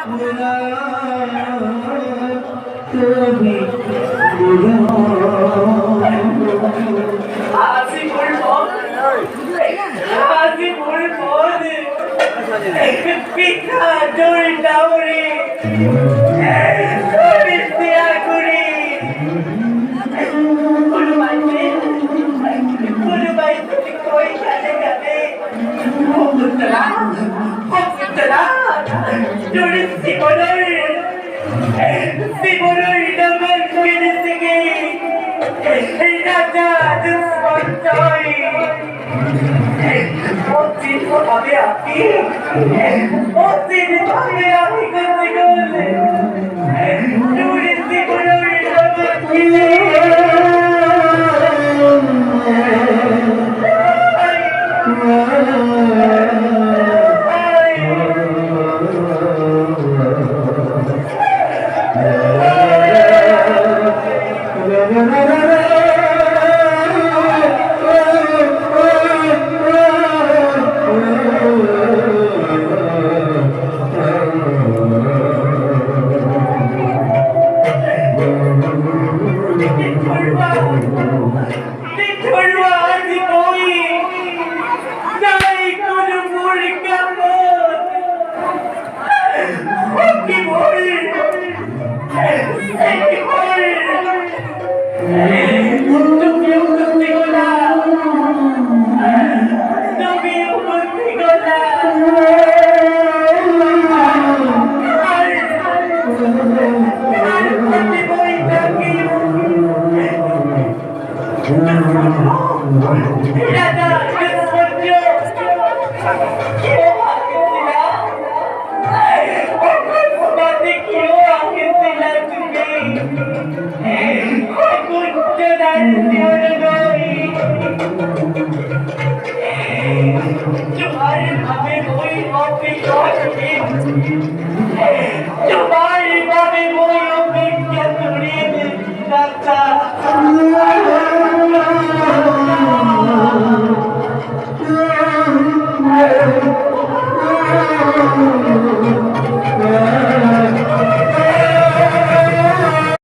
बुरा कभी बुरा হাসিপুর পথ হাসিপুর পথ পিঠা দড়ি ডাউরি বিদ্যা করি কোনো বাইতে কই খানে খানে পুতলা দড়ি জীবনের ডাবল মেরে থেকে রাজা দুশ্মন জয় অতীত ভাবে আপনি অতীত ভাবে আমি করতে গেলে দূরে জীবনের ডাবল মিলে Hey!